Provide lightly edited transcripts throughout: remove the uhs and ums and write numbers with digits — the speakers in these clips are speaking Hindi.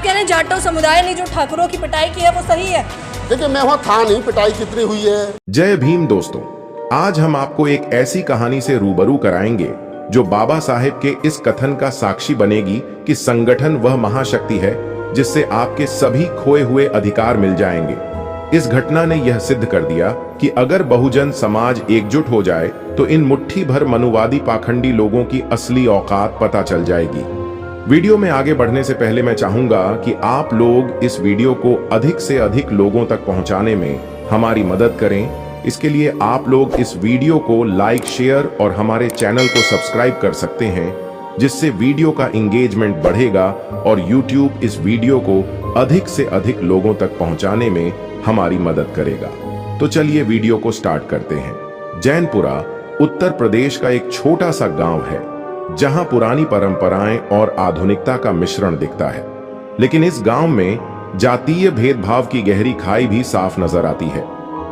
कह रहे हैं जाटव समुदाय ने जो ठाकुरों की पिटाई की है वो सही है? देखिए, मैं वहां था नहीं, पिटाई कितनी हुई है। जय भीम दोस्तों, आज हम आपको एक ऐसी कहानी से रूबरू कराएंगे जो बाबा साहेब के इस कथन का साक्षी बनेगी कि संगठन वह महाशक्ति है जिससे आपके सभी खोए हुए अधिकार मिल जाएंगे। इस घटना ने यह सिद्ध कर दिया कि अगर बहुजन समाज एकजुट हो जाए तो इन मुट्ठी भर मनुवादी पाखंडी लोगों की असली औकात पता चल जाएगी। वीडियो में आगे बढ़ने से पहले मैं चाहूंगा कि आप लोग इस वीडियो को अधिक से अधिक लोगों तक पहुंचाने में हमारी मदद करें। इसके लिए आप लोग इस वीडियो को लाइक, शेयर और हमारे चैनल को सब्सक्राइब कर सकते हैं, जिससे वीडियो का एंगेजमेंट बढ़ेगा और YouTube इस वीडियो को अधिक से अधिक लोगों तक पहुंचाने में हमारी मदद करेगा। तो चलिए वीडियो को स्टार्ट करते हैं। जैनपुरा उत्तर प्रदेश का एक छोटा सा गांव है जहां पुरानी परंपराएं और आधुनिकता का मिश्रण दिखता है, लेकिन इस गांव में जातीय भेदभाव की गहरी खाई भी साफ नजर आती है।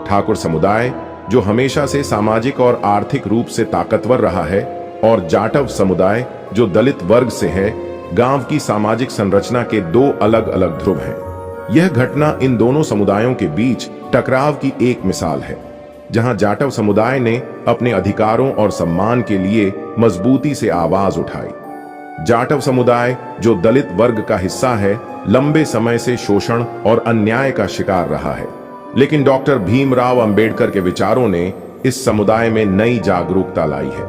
ठाकुर समुदाय, जो हमेशा से सामाजिक और आर्थिक रूप से ताकतवर रहा है, और जाटव समुदाय, जो दलित वर्ग से है, गांव की सामाजिक संरचना के दो अलग अलग ध्रुव हैं। यह घटना इन दोनों समुदायों के बीच टकराव की एक मिसाल है, जहां जाटव समुदाय ने अपने अधिकारों और सम्मान के लिए मजबूती से आवाज उठाई। जाटव समुदाय, जो दलित वर्ग का हिस्सा है, लंबे समय से शोषण और अन्याय का शिकार रहा है, लेकिन डॉक्टर भीमराव अंबेडकर के विचारों ने इस समुदाय में नई जागरूकता लाई है।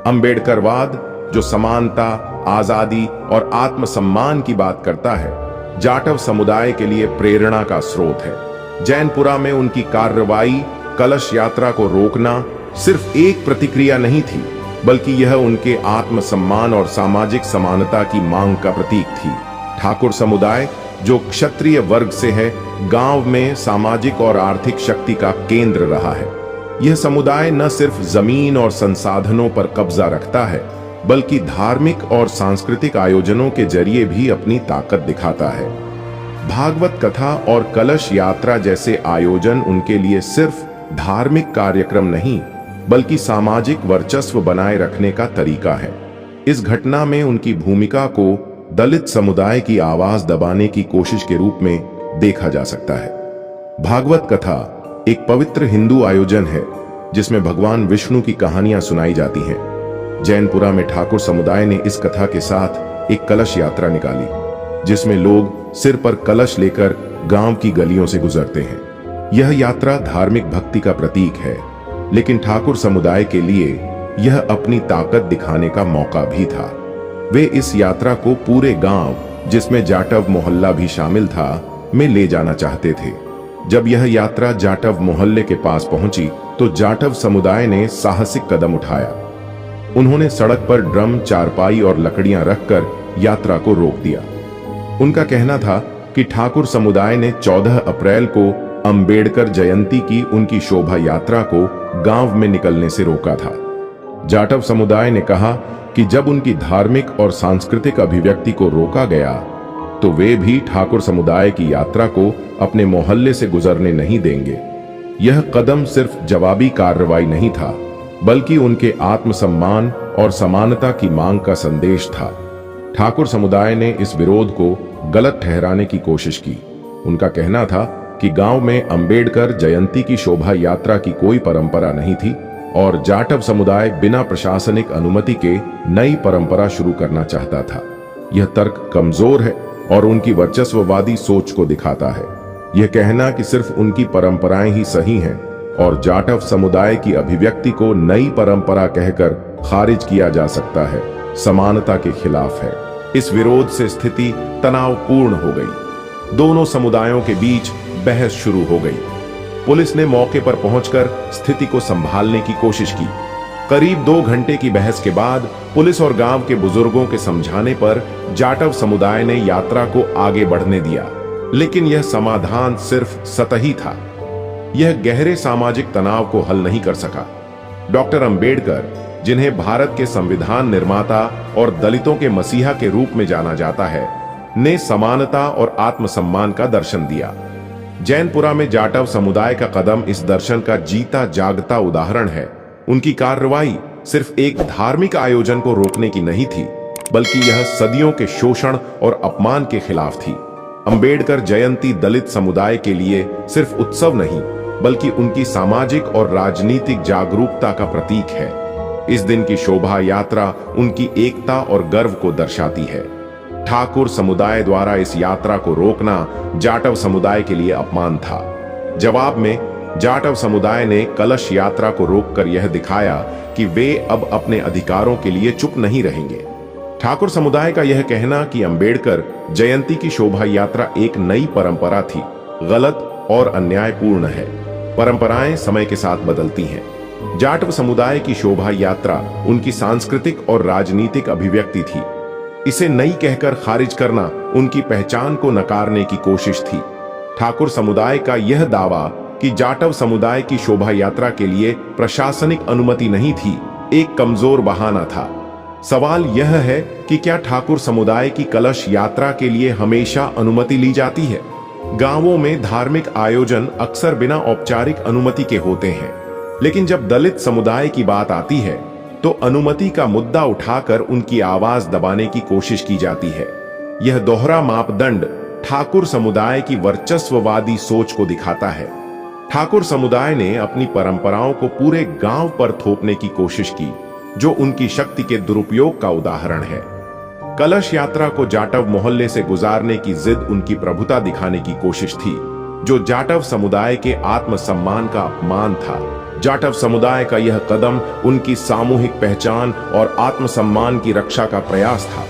अंबेडकरवाद, जो समानता, आजादी और आत्मसम्मान की बात करता है, जाटव समुदाय के लिए प्रेरणा का स्रोत है। जैनपुरा में उनकी कार्रवाई, कलश यात्रा को रोकना, सिर्फ एक प्रतिक्रिया नहीं थी, बल्कि यह उनके आत्मसम्मान और सामाजिक समानता की मांग का प्रतीक थी। ठाकुर समुदाय, जो क्षत्रिय वर्ग से है, गांव में सामाजिक और आर्थिक शक्ति का केंद्र रहा है। यह समुदाय न सिर्फ जमीन और संसाधनों पर कब्जा रखता है, बल्कि धार्मिक और सांस्कृतिक आयोजनों के जरिए भी अपनी ताकत दिखाता है। भागवत कथा और कलश यात्रा जैसे आयोजन उनके लिए सिर्फ धार्मिक कार्यक्रम नहीं, बल्कि सामाजिक वर्चस्व बनाए रखने का तरीका है। इस घटना में उनकी भूमिका को दलित समुदाय की आवाज दबाने की कोशिश के रूप में देखा जा सकता है। भागवत कथा एक पवित्र हिंदू आयोजन है जिसमें भगवान विष्णु की कहानियां सुनाई जाती हैं। जैनपुरा में ठाकुर समुदाय ने इस कथा के साथ एक कलश यात्रा निकाली, जिसमें लोग सिर पर कलश लेकर गांव की गलियों से गुजरते हैं। यह यात्रा धार्मिक भक्ति का प्रतीक है, लेकिन ठाकुर समुदाय के लिए यह अपनी ताकत दिखाने का मौका भी था। वे इस यात्रा को पूरे गांव, जिसमें जाटव मोहल्ला भी शामिल था, में ले जाना चाहते थे। जब यह यात्रा जाटव मोहल्ले के पास पहुंची तो जाटव समुदाय ने साहसिक कदम उठाया। उन्होंने सड़क पर ड्रम, चारपाई और लकड़ियां रखकर यात्रा को रोक दिया। उनका कहना था कि ठाकुर समुदाय ने 14 अप्रैल को अंबेडकर जयंती की उनकी शोभा यात्रा को गांव में निकलने से रोका था। जाटव समुदाय ने कहा कि जब उनकी धार्मिक और सांस्कृतिक अभिव्यक्ति को रोका गया तो वे भी ठाकुर समुदाय की यात्रा को अपने मोहल्ले से गुजरने नहीं देंगे। यह कदम सिर्फ जवाबी कार्रवाई नहीं था, बल्कि उनके आत्मसम्मान और समानता की मांग का संदेश था। ठाकुर समुदाय ने इस विरोध को गलत ठहराने की कोशिश की। उनका कहना था कि गांव में अंबेडकर जयंती की शोभा यात्रा की कोई परंपरा नहीं थी और जाटव समुदाय बिना प्रशासनिक अनुमति के नई परंपरा शुरू करना चाहता था। यह तर्क कमजोर है और उनकी वर्चस्ववादी सोच को दिखाता है। यह कहना कि सिर्फ उनकी परंपराएं ही सही हैं और जाटव समुदाय की अभिव्यक्ति को नई परंपरा कहकर खारिज किया जा सकता है, समानता के खिलाफ है। इस विरोध से स्थिति तनावपूर्ण हो गई। दोनों समुदायों के बीच बहस शुरू हो गई। पुलिस ने मौके पर पहुंचकर स्थिति को संभालने की कोशिश की। करीब 2 घंटे की बहस के बाद पुलिस और गांव के बुजुर्गों के समझाने पर जाटव समुदाय ने यात्रा को आगे बढ़ने दिया, लेकिन यह समाधान सिर्फ सतही था। यह गहरे सामाजिक तनाव को हल नहीं कर सका। डॉक्टर अंबेडकर, जिन्हें भारत के संविधान निर्माता और दलितों के मसीहा के रूप में जाना जाता है, ने समानता और आत्मसम्मान का दर्शन दिया। जैनपुरा में जाटव समुदाय का कदम इस दर्शन का जीता जागता उदाहरण है। उनकी कार्रवाई सिर्फ एक धार्मिक आयोजन को रोकने की नहीं थी, बल्कि यह सदियों के शोषण और अपमान के खिलाफ थी। अंबेडकर जयंती दलित समुदाय के लिए सिर्फ उत्सव नहीं बल्कि उनकी सामाजिक और राजनीतिक जागरूकता का प्रतीक है। इस दिन की शोभा यात्रा उनकी एकता और गर्व को दर्शाती है। ठाकुर समुदाय द्वारा इस यात्रा को रोकना जाटव समुदाय के लिए अपमान था। जवाब में जाटव समुदाय ने कलश यात्रा को रोककर यह दिखाया कि वे अब अपने अधिकारों के लिए चुप नहीं रहेंगे। ठाकुर समुदाय का यह कहना कि अंबेडकर जयंती की शोभा यात्रा एक नई परंपरा थी, गलत और अन्यायपूर्ण है। परंपराएं समय के साथ बदलती हैं। जाटव समुदाय की शोभा यात्रा उनकी सांस्कृतिक और राजनीतिक अभिव्यक्ति थी। इसे नई कहकर खारिज करना उनकी पहचान को नकारने की कोशिश थी। ठाकुर समुदाय का यह दावा कि जाटव समुदाय की शोभा यात्रा के लिए प्रशासनिक अनुमति नहीं थी, एक कमजोर बहाना था। सवाल यह है कि क्या ठाकुर समुदाय की कलश यात्रा के लिए हमेशा अनुमति ली जाती है? गांवों में धार्मिक आयोजन अक्सर बिना औपचारिक अनुमति के होते हैं, लेकिन जब दलित समुदाय की बात आती है तो अनुमति का मुद्दा उठाकर उनकी आवाज दबाने की कोशिश की जाती है। यह दोहरा मापदंड ठाकुर समुदाय की वर्चस्ववादी सोच को दिखाता है। ठाकुर समुदाय ने अपनी परंपराओं को पूरे गांव पर थोपने की कोशिश की, जो उनकी शक्ति के दुरुपयोग का उदाहरण है। कलश यात्रा को जाटव मोहल्ले से गुजारने की जिद उनकी प्रभुता दिखाने की कोशिश थी, जो जाटव समुदाय के आत्मसम्मान का अपमान था। जाटव समुदाय का यह कदम उनकी सामूहिक पहचान और आत्मसम्मान की रक्षा का प्रयास था।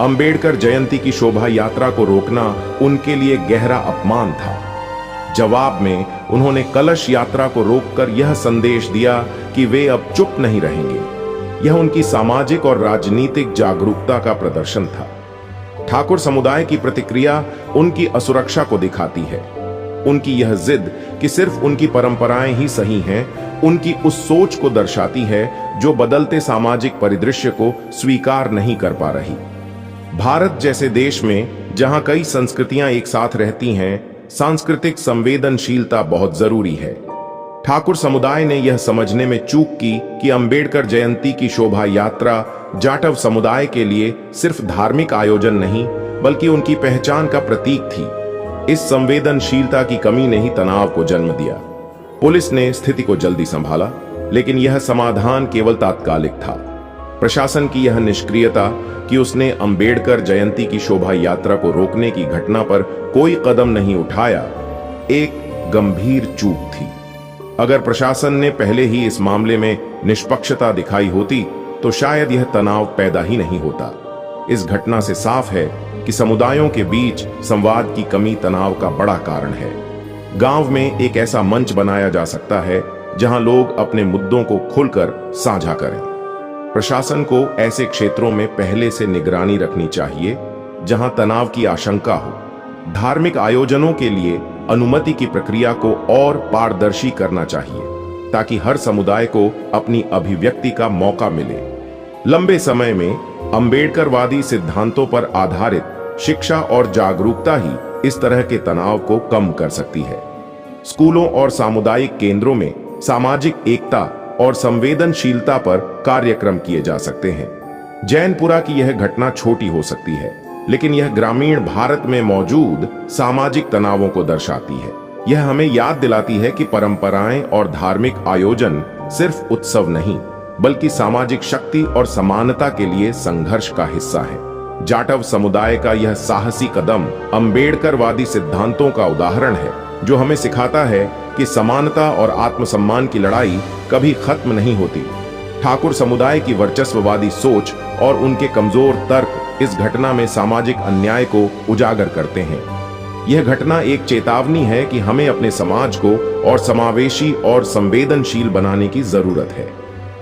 अंबेडकर जयंती की शोभा यात्रा को रोकना उनके लिए गहरा अपमान था। जवाब में उन्होंने कलश यात्रा को रोककर यह संदेश दिया कि वे अब चुप नहीं रहेंगे। यह उनकी सामाजिक और राजनीतिक जागरूकता का प्रदर्शन था। ठाकुर समुदाय की प्रतिक्रिया उनकी असुरक्षा को दिखाती है। उनकी यह जिद कि सिर्फ उनकी परंपराएं ही सही हैं, उनकी उस सोच को दर्शाती है जो बदलते सामाजिक परिदृश्य को स्वीकार नहीं कर पा रही। भारत जैसे देश में जहां कई संस्कृतियां एक साथ रहती हैं, सांस्कृतिक संवेदनशीलता बहुत जरूरी है। ठाकुर समुदाय ने यह समझने में चूक की कि अंबेडकर जयंती की शोभा यात्रा जाटव समुदाय के लिए सिर्फ धार्मिक आयोजन नहीं बल्कि उनकी पहचान का प्रतीक थी। इस संवेदनशीलता की कमी ने ही तनाव को जन्म दिया। पुलिस ने स्थिति को जल्दी संभाला, लेकिन यह समाधान केवल तात्कालिक था। प्रशासन की यह निष्क्रियता कि उसने अंबेडकर जयंती की शोभा यात्रा को रोकने की घटना पर कोई कदम नहीं उठाया, एक गंभीर चूक थी। अगर प्रशासन ने पहले ही इस मामले में निष्पक्षता दिखाई होती तो शायद यह तनाव पैदा ही नहीं होता। इस घटना से साफ है कि समुदायों के बीच संवाद की कमी तनाव का बड़ा कारण है। गांव में एक ऐसा मंच बनाया जा सकता है जहां लोग अपने मुद्दों को खुलकर साझा करें। प्रशासन को ऐसे क्षेत्रों में पहले से निगरानी रखनी चाहिए जहां तनाव की आशंका हो। धार्मिक आयोजनों के लिए अनुमति की प्रक्रिया को और पारदर्शी करना चाहिए ताकि हर समुदाय को अपनी अभिव्यक्ति का मौका मिले। लंबे समय में अंबेडकरवादी सिद्धांतों पर आधारित शिक्षा और जागरूकता ही इस तरह के तनाव को कम कर सकती है। स्कूलों और सामुदायिक केंद्रों में सामाजिक एकता और संवेदनशीलता पर कार्यक्रम किए जा सकते हैं। जैनपुरा की यह घटना छोटी हो सकती है, लेकिन यह ग्रामीण भारत में मौजूद सामाजिक तनावों को दर्शाती है। यह हमें याद दिलाती है कि परंपराएं और धार्मिक आयोजन सिर्फ उत्सव नहीं बल्कि सामाजिक शक्ति और समानता के लिए संघर्ष का हिस्सा है। जाटव समुदाय का यह साहसी कदम अंबेडकरवादी सिद्धांतों का उदाहरण है, जो हमें सिखाता है कि समानता और आत्मसम्मान की लड़ाई कभी खत्म नहीं होती। ठाकुर समुदाय की वर्चस्ववादी सोच और उनके कमजोर तर्क इस घटना में सामाजिक अन्याय को उजागर करते हैं। यह घटना एक चेतावनी है कि हमें अपने समाज को और समावेशी और संवेदनशील बनाने की जरूरत है।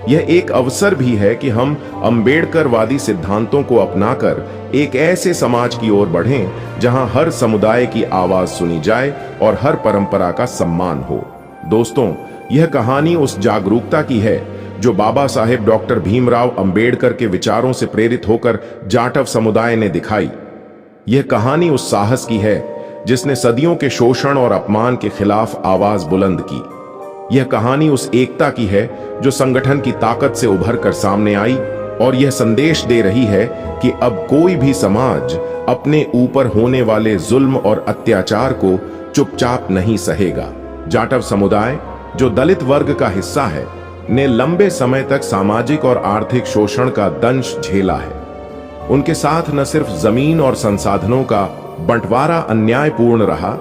यह एक अवसर भी है कि हम अंबेडकरवादी सिद्धांतों को अपनाकर एक ऐसे समाज की ओर बढ़ें जहां हर समुदाय की आवाज सुनी जाए और हर परंपरा का सम्मान हो। दोस्तों, यह कहानी उस जागरूकता की है जो बाबा साहेब डॉक्टर भीमराव अंबेडकर के विचारों से प्रेरित होकर जाटव समुदाय ने दिखाई। यह कहानी उस साहस की है जिसने सदियों के शोषण और अपमान के खिलाफ आवाज बुलंद की। यह कहानी उस एकता की है जो संगठन की ताकत से उभर कर सामने आई और यह संदेश दे रही है कि अब कोई भी समाज अपने ऊपर होने वाले जुल्म और अत्याचार को चुपचाप नहीं सहेगा। जाटव समुदाय, जो दलित वर्ग का हिस्सा है, ने लंबे समय तक सामाजिक और आर्थिक शोषण का दंश झेला है। उनके साथ न सिर्फ जमीन और संसाधनों का बंटवारा अन्यायपूर्ण रहा,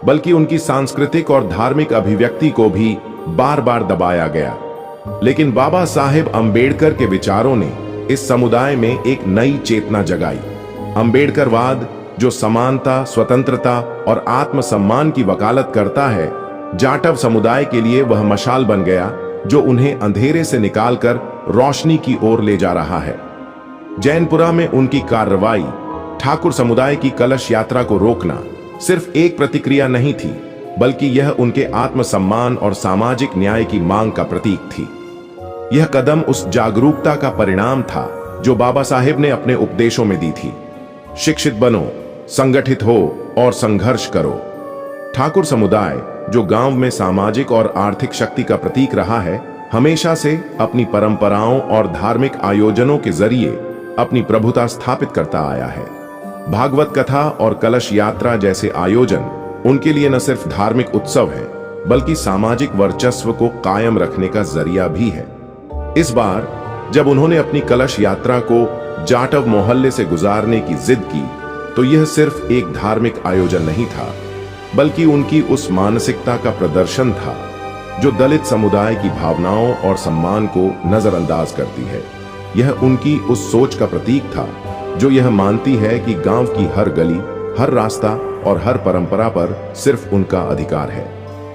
बल्कि उनकी सांस्कृतिक और धार्मिक अभिव्यक्ति को भी बार बार दबाया गया। लेकिन बाबा साहेब अंबेडकर के विचारों ने इस समुदाय में एक नई चेतना जगाई। अंबेडकरवाद, जो समानता, स्वतंत्रता और आत्मसम्मान की वकालत करता है, जाटव समुदाय के लिए वह मशाल बन गया जो उन्हें अंधेरे से निकालकर रोशनी की ओर ले जा रहा है। जैनपुरा में उनकी कार्रवाई, ठाकुर समुदाय की कलश यात्रा को रोकना, सिर्फ एक प्रतिक्रिया नहीं थी, बल्कि यह उनके आत्मसम्मान और सामाजिक न्याय की मांग का प्रतीक थी। यह कदम उस जागरूकता का परिणाम था जो बाबा साहेब ने अपने उपदेशों में दी थी। शिक्षित बनो, संगठित हो और संघर्ष करो। ठाकुर समुदाय, जो गांव में सामाजिक और आर्थिक शक्ति का प्रतीक रहा है, हमेशा से अपनी परंपराओं और धार्मिक आयोजनों के जरिए अपनी प्रभुता स्थापित करता आया है। भागवत कथा और कलश यात्रा जैसे आयोजन उनके लिए न सिर्फ धार्मिक उत्सव है, बल्कि सामाजिक वर्चस्व को कायम रखने का जरिया भी है। इस बार जब उन्होंने अपनी कलश यात्रा को जाटव मोहल्ले से गुजारने की जिद की, तो यह सिर्फ एक धार्मिक आयोजन नहीं था, बल्कि उनकी उस मानसिकता का प्रदर्शन था जो दलित समुदाय की भावनाओं और सम्मान को नजरअंदाज करती है। यह उनकी उस सोच का प्रतीक था जो यह मानती है कि गांव की हर गली, हर रास्ता और हर परंपरा पर सिर्फ उनका अधिकार है।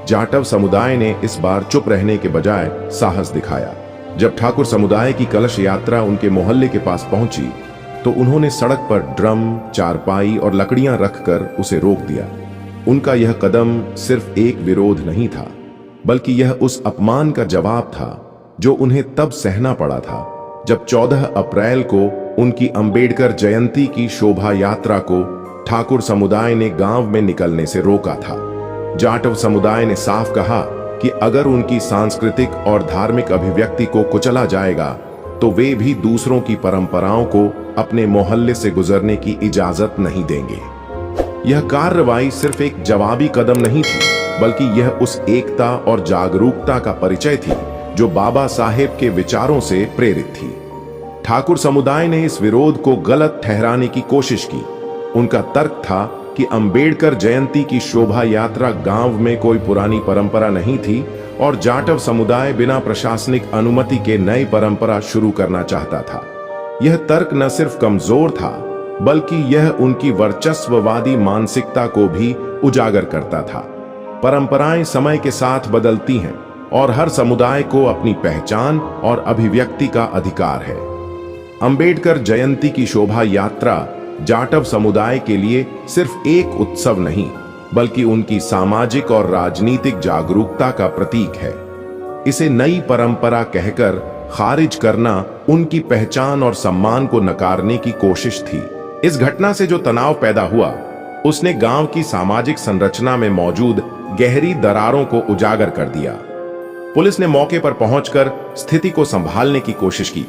जाटव समुदाय ने इस बार चुप रहने के बजाय साहस दिखाया। जब ठाकुर समुदाय की कलश यात्रा उनके मोहल्ले के पास पहुंची, तो उन्होंने सड़क पर ड्रम, चारपाई और लकड़ियां रखकर उसे रोक दिया। उनका यह कदम सिर्फ एक विरोध नहीं था, बल्कि यह उस अपमान का जवाब था जो उन्हें तब सहना पड़ा था जब 14 अप्रैल को उनकी अंबेडकर जयंती की शोभा यात्रा को ठाकुर समुदाय ने गांव में निकलने से रोका था। जाटव समुदाय ने साफ कहा कि अगर उनकी सांस्कृतिक और धार्मिक अभिव्यक्ति को कुचला जाएगा, तो वे भी दूसरों की परंपराओं को अपने मोहल्ले से गुजरने की इजाजत नहीं देंगे। यह कार्रवाई सिर्फ एक जवाबी कदम नहीं थी, बल्कि यह उस एकता और जागरूकता का परिचय थी जो बाबा साहेब के विचारों से प्रेरित थी। ठाकुर समुदाय ने इस विरोध को गलत ठहराने की कोशिश की। उनका तर्क था कि अंबेडकर जयंती की शोभा यात्रा गांव में कोई पुरानी परंपरा नहीं थी और जाटव समुदाय बिना प्रशासनिक अनुमति के नई परंपरा शुरू करना चाहता था। यह तर्क न सिर्फ कमजोर था, बल्कि यह उनकी वर्चस्ववादी मानसिकता को भी उजागर करता था। परंपराएं समय के साथ बदलती हैं और हर समुदाय को अपनी पहचान और अभिव्यक्ति का अधिकार है। अंबेडकर जयंती की शोभा यात्रा जाटव समुदाय के लिए सिर्फ एक उत्सव नहीं, बल्कि उनकी सामाजिक और राजनीतिक जागरूकता का प्रतीक है। इसे नई परंपरा कहकर खारिज करना उनकी पहचान और सम्मान को नकारने की कोशिश थी। इस घटना से जो तनाव पैदा हुआ, उसने गांव की सामाजिक संरचना में मौजूद गहरी दरारों को उजागर कर दिया। पुलिस ने मौके पर पहुंचकर स्थिति को संभालने की कोशिश की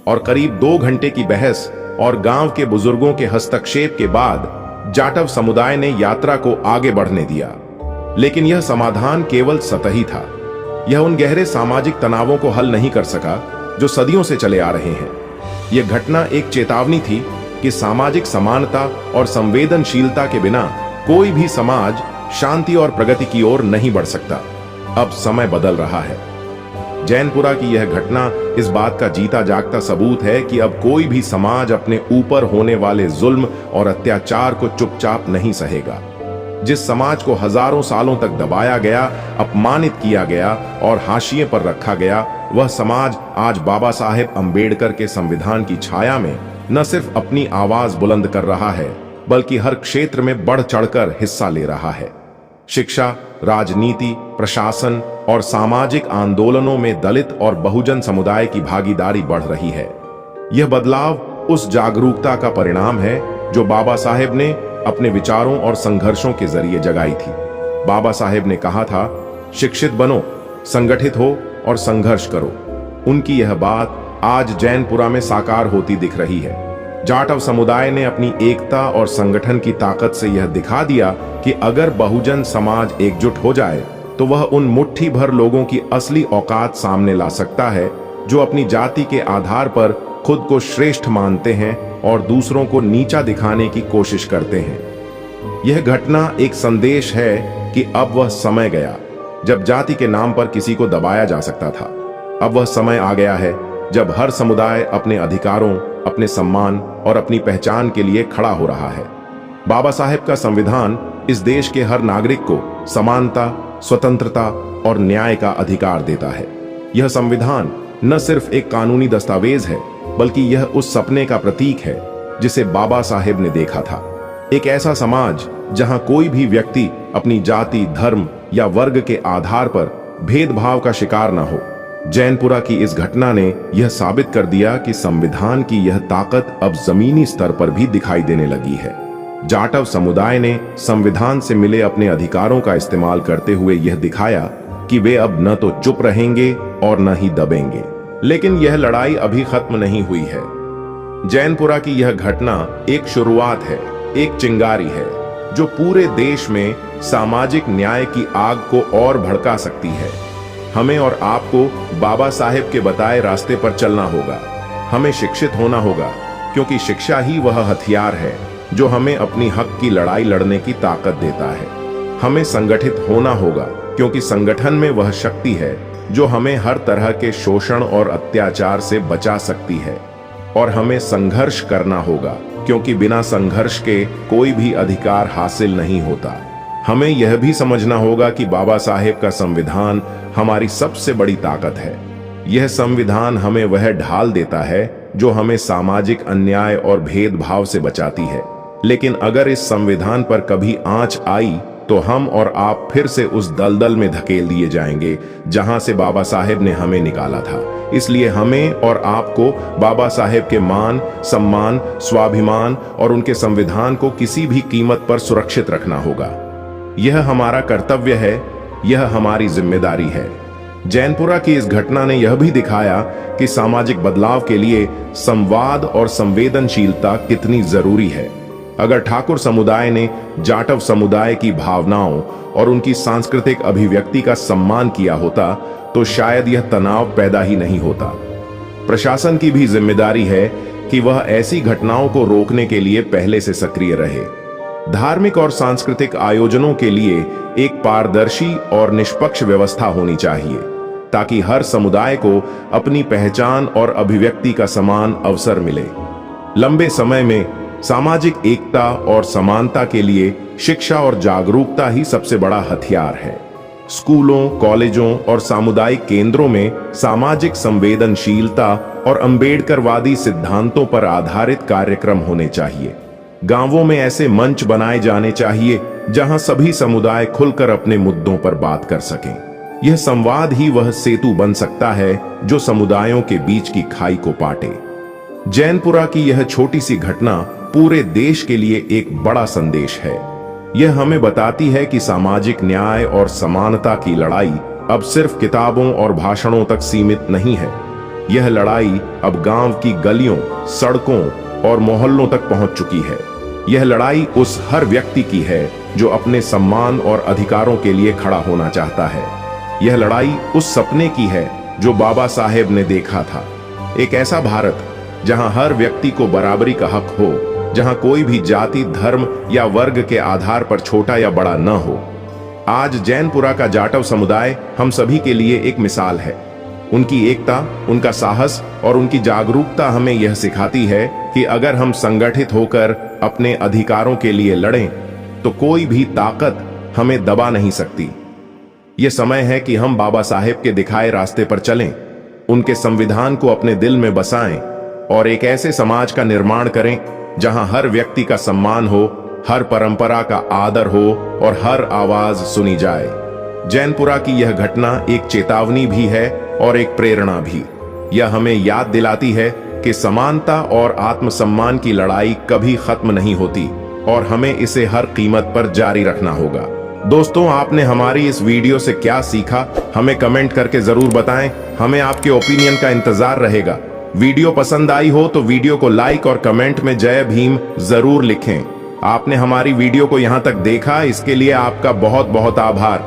और करीब 2 घंटे की बहस और गांव के बुजुर्गों के हस्तक्षेप के बाद जाटव समुदाय ने यात्रा को आगे बढ़ने दिया। लेकिन यह समाधान केवल सतही था। यह उन गहरे सामाजिक तनावों को हल नहीं कर सका जो सदियों से चले आ रहे हैं। यह घटना एक चेतावनी थी कि सामाजिक समानता और संवेदनशीलता के बिना कोई भी समाज शांति और प्रगति की ओर नहीं बढ़ सकता। अब समय बदल रहा है। जैनपुरा की यह घटना इस बात का जीता जागता सबूत है कि अब कोई भी समाज अपने ऊपर होने वाले जुल्म और अत्याचार को चुपचाप नहीं सहेगा। जिस समाज को हजारों सालों तक दबाया गया, अपमानित किया गया और हाशिए पर रखा गया, वह समाज आज बाबा साहेब अंबेडकर के संविधान की छाया में न सिर्फ अपनी आवाज बुलंद कर रहा है, बल्कि हर क्षेत्र में बढ़ चढ़कर हिस्सा ले रहा है। शिक्षा, राजनीति, प्रशासन और सामाजिक आंदोलनों में दलित और बहुजन समुदाय की भागीदारी बढ़ रही है। यह बदलाव उस जागरूकता का परिणाम है जो बाबा साहेब ने अपने विचारों और संघर्षों के जरिए जगाई थी। बाबा साहेब ने कहा था, शिक्षित बनो, संगठित हो और संघर्ष करो। उनकी यह बात आज जैनपुरा में साकार होती दिख रही है। जाटव समुदाय ने अपनी एकता और संगठन की ताकत से यह दिखा दिया कि अगर बहुजन समाज एकजुट हो जाए तो वह उन मुट्ठी भर लोगों की असली औकात सामने ला सकता है जो अपनी जाति के आधार पर खुद को श्रेष्ठ मानते हैं और दूसरों को नीचा दिखाने की कोशिश करते हैं। यह घटना एक संदेश है कि अब वह समय गया जब जाति के नाम पर किसी को दबाया जा सकता था। अब वह समय आ गया है जब हर समुदाय अपने अधिकारों, अपने सम्मान और अपनी पहचान के लिए खड़ा हो रहा है। बाबा साहेब का संविधान इस देश के हर नागरिक को समानता, स्वतंत्रता और न्याय का अधिकार देता है। यह संविधान न सिर्फ एक कानूनी दस्तावेज है, बल्कि यह उस सपने का प्रतीक है जिसे बाबा साहेब ने देखा था। एक ऐसा समाज जहां कोई भी व्यक्ति अपनी जाति, धर्म या वर्ग के आधार पर भेदभाव का शिकार न हो। जैनपुरा की इस घटना ने यह साबित कर दिया कि संविधान की यह ताकत अब जमीनी स्तर पर भी दिखाई देने लगी है। जाटव समुदाय ने संविधान से मिले अपने अधिकारों का इस्तेमाल करते हुए यह दिखाया कि वे अब न तो चुप रहेंगे और न ही दबेंगे। लेकिन यह लड़ाई अभी खत्म नहीं हुई है। जैनपुरा की यह घटना एक शुरुआत है, एक चिंगारी है जो पूरे देश में सामाजिक न्याय की आग को और भड़का सकती है। हमें और आपको बाबा साहेब के बताए रास्ते पर चलना होगा। हमें शिक्षित होना होगा, क्योंकि शिक्षा ही वह हथियार है जो हमें अपनी हक की लड़ाई लड़ने की ताकत देता है। हमें संगठित होना होगा, क्योंकि संगठन में वह शक्ति है जो हमें हर तरह के शोषण और अत्याचार से बचा सकती है। और हमें संघर्ष करना होगा, क्योंकि बिना संघर्ष के कोई भी अधिकार हासिल नहीं होता। हमें यह भी समझना होगा कि बाबा साहेब का संविधान हमारी सबसे बड़ी ताकत है। यह संविधान हमें वह ढाल देता है जो हमें सामाजिक अन्याय और भेदभाव से बचाती है। लेकिन अगर इस संविधान पर कभी आंच आई तो हम और आप फिर से उस दलदल में धकेल दिए जाएंगे जहां से बाबा साहेब ने हमें निकाला था। इसलिए हमें और आपको बाबा साहेब के मान, सम्मान, स्वाभिमान और उनके संविधान को किसी भी कीमत पर सुरक्षित रखना होगा। यह हमारा कर्तव्य है, यह हमारी जिम्मेदारी है। जैनपुरा की इस घटना ने यह भी दिखाया कि सामाजिक बदलाव के लिए संवाद और संवेदनशीलता कितनी जरूरी है। अगर ठाकुर समुदाय ने जाटव समुदाय की भावनाओं और उनकी सांस्कृतिक अभिव्यक्ति का सम्मान किया होता तो शायद यह तनाव पैदा ही नहीं होता। प्रशासन की भी जिम्मेदारी है कि वह ऐसी घटनाओं को रोकने के लिए पहले से सक्रिय रहे। धार्मिक और सांस्कृतिक आयोजनों के लिए एक पारदर्शी और निष्पक्ष व्यवस्था होनी चाहिए, ताकि हर समुदाय को अपनी पहचान और अभिव्यक्ति का समान अवसर मिले। लंबे समय में सामाजिक एकता और समानता के लिए शिक्षा और जागरूकता ही सबसे बड़ा हथियार है। स्कूलों, कॉलेजों और सामुदायिक केंद्रों में सामाजिक संवेदनशीलता और अंबेडकरवादी सिद्धांतों पर आधारित कार्यक्रम होने चाहिए। गांवों में ऐसे मंच बनाए जाने चाहिए जहां सभी समुदाय खुलकर अपने मुद्दों पर बात कर सकें। यह संवाद ही वह सेतु बन सकता है जो समुदायों के बीच की खाई को पाटे। जैनपुरा की यह छोटी सी घटना पूरे देश के लिए एक बड़ा संदेश है। यह हमें बताती है कि सामाजिक न्याय और समानता की लड़ाई अब सिर्फ किताबों और भाषणों तक सीमित नहीं है। यह लड़ाई अब गांव की गलियों, सड़कों और मोहल्लों तक पहुंच चुकी है। यह लड़ाई उस हर व्यक्ति की है जो अपने सम्मान और अधिकारों के लिए खड़ा होना चाहता है। यह लड़ाई उस सपने की है जो बाबा साहेब ने देखा था, एक ऐसा भारत जहां हर व्यक्ति को बराबरी का हक हो, जहां कोई भी जाति, धर्म या वर्ग के आधार पर छोटा या बड़ा न हो। आज जैनपुरा का जाटव समुदाय हम सभी के लिए एक मिसाल है। उनकी एकता, उनका साहस और उनकी जागरूकता हमें यह सिखाती है कि अगर हम संगठित होकर अपने अधिकारों के लिए लड़ें तो कोई भी ताकत हमें दबा नहीं सकती। यह समय है कि हम बाबा साहेब के दिखाए रास्ते पर चलें, उनके संविधान को अपने दिल में बसाएं और एक ऐसे समाज का निर्माण करें जहां हर व्यक्ति का सम्मान हो, हर परंपरा का आदर हो और हर आवाज सुनी जाए। जैनपुरा की यह घटना एक चेतावनी भी है और एक प्रेरणा भी। यह हमें याद दिलाती है कि समानता और आत्मसम्मान की लड़ाई कभी खत्म नहीं होती और हमें इसे हर कीमत पर जारी रखना होगा। दोस्तों, आपने हमारी इस वीडियो से क्या सीखा हमें कमेंट करके जरूर बताएं। हमें आपके ओपिनियन का इंतजार रहेगा। वीडियो पसंद आई हो तो वीडियो को लाइक और कमेंट में जय भीम जरूर लिखें। आपने हमारी वीडियो को यहां तक देखा, इसके लिए आपका बहुत बहुत आभार।